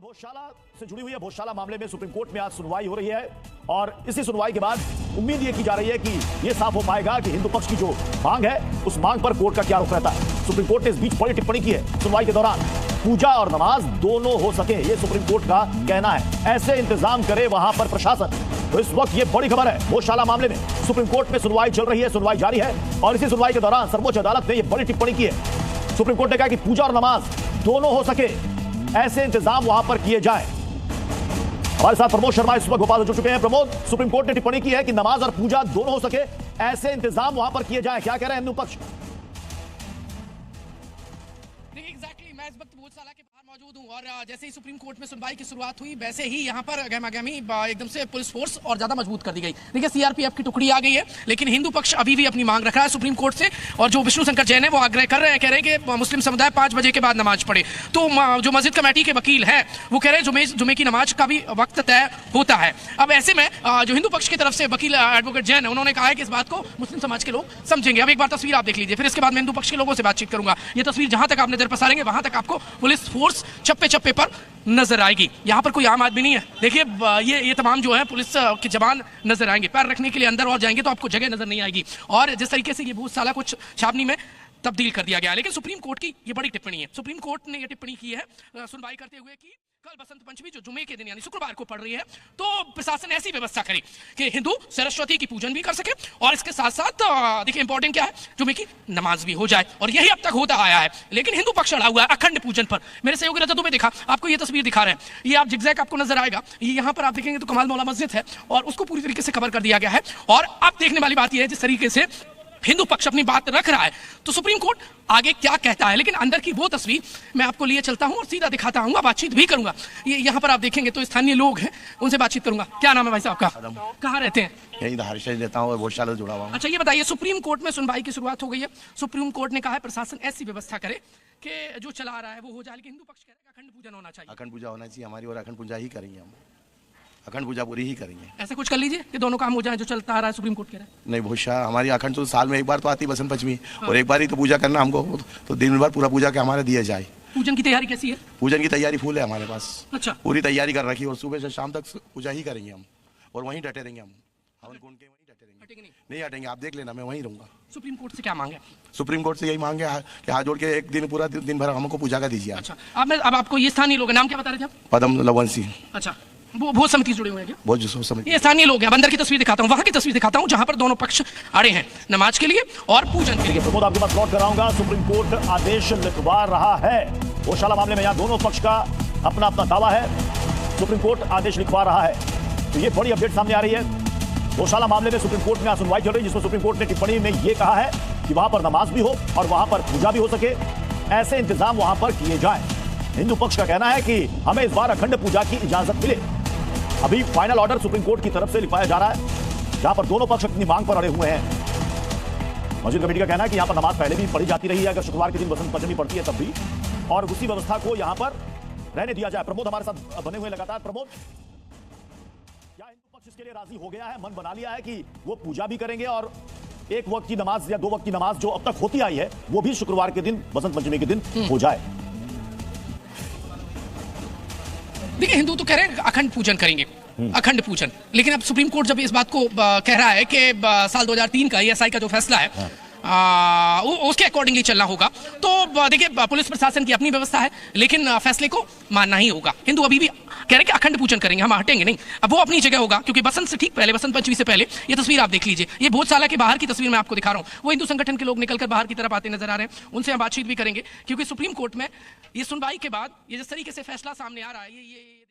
भोजशाला से जुड़ी हुई है। भोजशाला मामले में सुप्रीम कोर्ट में आज सुनवाई हो रही है और इसी सुनवाई के बाद उम्मीद ये की जा रही है कि ये साफ हो पाएगा कि हिंदू पक्ष की जो मांग है उस मांग पर कोर्ट का क्या रुख रहता है। सुप्रीम कोर्ट ने इस बीच बड़ी टिप्पणी की है। सुनवाई के दौरान पूजा और नमाज दोनों हो सके, ये सुप्रीम कोर्ट का कहना है। ऐसे इंतजाम करे वहां पर प्रशासन। तो इस वक्त ये बड़ी खबर है। भोजशाला मामले में सुप्रीम कोर्ट में सुनवाई चल रही है, सुनवाई जारी है और इसी सुनवाई के दौरान सर्वोच्च अदालत ने यह बड़ी टिप्पणी की है। सुप्रीम कोर्ट ने कहा कि पूजा और नमाज दोनों हो सके, ऐसे इंतजाम वहां पर किए जाए। हमारे साथ प्रमोद शर्मा इस वक्त भोपाल से जुड़ चुके हैं। प्रमोद, सुप्रीम कोर्ट ने टिप्पणी की है कि नमाज और पूजा दोनों हो सके, ऐसे इंतजाम वहां पर किए जाए। क्या कह रहे हैं हिंदू पक्ष? मैं इस वक्त भोजशाला के बाहर मौजूद हूं और जैसे ही सुप्रीम कोर्ट में सुनवाई की शुरुआत हुई वैसे ही यहां पर गहमागहमी एकदम से पुलिस फोर्स और ज्यादा मजबूत कर दी गई। देखिए सीआरपीएफ की टुकड़ी आ गई है, लेकिन हिंदू पक्ष अभी भी अपनी मांग रख रहा है सुप्रीम कोर्ट से। और जो विष्णु शंकर जैन है वो आग्रह कर रहे हैं, कह रहे हैं कि मुस्लिम समुदाय 5 बजे के बाद नमाज पढ़े। तो जो मस्जिद कमेटी के वकील है वो कह रहे हैं जुमे की नमाज का भी वक्त तय होता है। अब ऐसे में जो हिंदू पक्ष की तरफ से वकील एडवोकेट जैन है उन्होंने कहा है कि इस बात को मुस्लिम समाज के लोग समझेंगे। अब एक बार तस्वीर आप देख लीजिए, फिर इसके बाद मैं हिंदू पक्ष के लोगों से बातचीत करूंगा। ये तस्वीर जहां तक आप नजर पसारेंगे वहां तक आपको पुलिस फोर्स चप्पे चप्पे पर नजर आएगी। यहां पर कोई आम आदमी नहीं है। देखिए ये तमाम जो है पुलिस के जवान नजर आएंगे। पैर रखने के लिए अंदर और जाएंगे तो आपको जगह नजर नहीं आएगी। और जिस तरीके से ये भोजशाला कुछ छावनी में तब्दील कर दिया गया है। लेकिन सुप्रीम कोर्ट की ये बड़ी टिप्पणी है। सुप्रीम कोर्ट ने ये टिप्पणी की है सुनवाई करते हुए कि कल बसंत पंचमी जो जुमे के दिन यानी शुक्रवार को पड़ रही है, तो प्रशासन ऐसी व्यवस्था करे कि हिंदू सरस्वती की पूजन भी कर सके और इसके साथ साथ देखिए इंपॉर्टेंट क्या है, जुमे की नमाज भी हो जाए। और यही अब तक होता आया है। लेकिन हिंदू पक्ष अड़ा हुआ है अखंड पूजन पर। मेरे सहयोगी रजत दुबे देखा, आपको ये तस्वीर दिखा रहे हैं, ये आप जिगजैग आपको नजर आएगा। ये यहाँ पर आप देखेंगे तो कमाल मौला मस्जिद है और उसको पूरी तरीके से कवर कर दिया गया है। और अब देखने वाली बात यह है जिस तरीके से हिंदू पक्ष अपनी बात रख रहा है तो सुप्रीम कोर्ट आगे क्या कहता है। लेकिन अंदर की वो तस्वीर मैं आपको लिए चलता हूं और सीधा दिखाता हूं, बातचीत भी करूंगा। ये यहाँ पर आप देखेंगे तो स्थानीय लोग हैं, उनसे बातचीत करूंगा। क्या नाम है भाई साहब का? कहाँ रहते हैं? यही हर्षद रहता हूँ और भोजशाला से जुड़ा हुआ हूँ। अच्छा ये बताइए, सुप्रीम कोर्ट में सुनवाई की शुरुआत हो गई है। सुप्रीम कोर्ट ने कहा है प्रशासन ऐसी व्यवस्था करे कि जो चला रहा है वो हो जाए। लेकिन हिंदू पक्ष कह रहा है अखंड पूजन होना चाहिए। अखंड पूजा होना चाहिए हमारी, और अखंड पूजा ही करेंगे हम। अखंड पूजा पूरी ही करेंगे। ऐसा कुछ कर लीजिए कि दोनों काम हो जाए जो चलता आ रहा है। सुप्रीम कोर्ट कह रहा है नहीं भोजशाला हमारी अखंड तो साल में एक बार तो आती है बसंत पंचमी, और एक बार ही तो पूजा करना हमको, तो दिन भर पूरा पूजा के हमारे दिया जाए। पूजन की तैयारी कैसी है? पूजन की तैयारी फुल है हमारे पास। अच्छा, पूरी तैयारी कर रखी है और सुबह से शाम तक पूजा ही करेंगे हम और वहीं डटे रहेंगे हम। हवन कुंड के वहीं डटे रहेंगे, नहीं हटेंगे। आप देख लेना, मैं वहीं रहूंगा। सुप्रीम कोर्ट से क्या मांगे? सुप्रीम कोर्ट से यही मांगे कि हाथ जोड़ के एक दिन पूरा दिन भर हमको पूजा का दीजिए। अच्छा, अब आपको ये स्थानीय लोग नाम क्या बता रहे थे? पदम लवंशी। अच्छा, वो भोज समिति जुड़े हुए हैं क्या? भोज समिति। ये स्थानीय लोग हैं। अंदर की तस्वीर दिखाता हूँ, वहां की तस्वीर दिखाता हूँ जहां पर दोनों पक्ष अड़े हैं नमाज के लिए और पूजन के लिए। प्रमोद आपके पास नोट कराऊंगा, सुप्रीम कोर्ट आदेश लिखवा रहा है। भोजशाला मामले में यहाँ दोनों पक्ष का अपना अपना दावा है। सुप्रीम कोर्ट आदेश लिखवा रहा है, तो ये बड़ी अपडेट सामने आ रही है। भोजशाला मामले में सुप्रीम कोर्ट में आज सुनवाई चल रही है, जिसमें सुप्रीम कोर्ट ने टिप्पणी में यह कहा है कि वहां पर नमाज भी हो और वहां पर पूजा भी हो सके, ऐसे इंतजाम वहां पर किए जाए। हिंदू पक्ष का कहना है कि हमें इस बार अखंड पूजा की इजाजत मिले। अभी फाइनल ऑर्डर सुप्रीम कोर्ट की तरफ से लिखवाया जा रहा है, जहां पर दोनों पक्ष अपनी मांग पर अड़े हुए हैं। मस्जिद कमेटी का कहना है कि यहां पर नमाज पहले भी पढ़ी जाती रही है, अगर शुक्रवार के दिन बसंत पंचमी पड़ती है तब भी, और उसी व्यवस्था को यहां पर रहने दिया जाए। प्रमोद हमारे साथ बने हुए लगातार। प्रमोद, क्या हिंदू पक्ष इसके लिए राजी हो गया है, मन बना लिया है कि वो पूजा भी करेंगे और एक वक्त की नमाज या 2 वक्त की नमाज जो अब तक होती आई है वो भी शुक्रवार के दिन बसंत पंचमी के दिन हो जाए? देखिए हिंदू तो कह रहे हैं अखंड पूजन करेंगे, अखंड पूजन। लेकिन अब सुप्रीम कोर्ट जब इस बात को कह रहा है कि साल 2003 का ईएसआई का जो फैसला है उसके अकॉर्डिंगली चलना होगा, तो देखिए पुलिस प्रशासन की अपनी व्यवस्था है, लेकिन फैसले को मानना ही होगा। हिंदू अभी भी कह रहे हैं कि अखंड पूजन करेंगे, हम हटेंगे नहीं। अब वो अपनी जगह होगा क्योंकि बसंत से ठीक पहले, बसंत पंचमी से पहले, ये तस्वीर आप देख लीजिए, ये भोजशाला के बाहर की तस्वीर मैं आपको दिखा रहा हूँ। वो हिंदू संगठन के लोग निकलकर बाहर की तरफ आते नजर आ रहे हैं, उनसे हम बातचीत भी करेंगे क्योंकि सुप्रीम कोर्ट में ये सुनवाई के बाद ये जिस तरीके से फैसला सामने आ रहा है, ये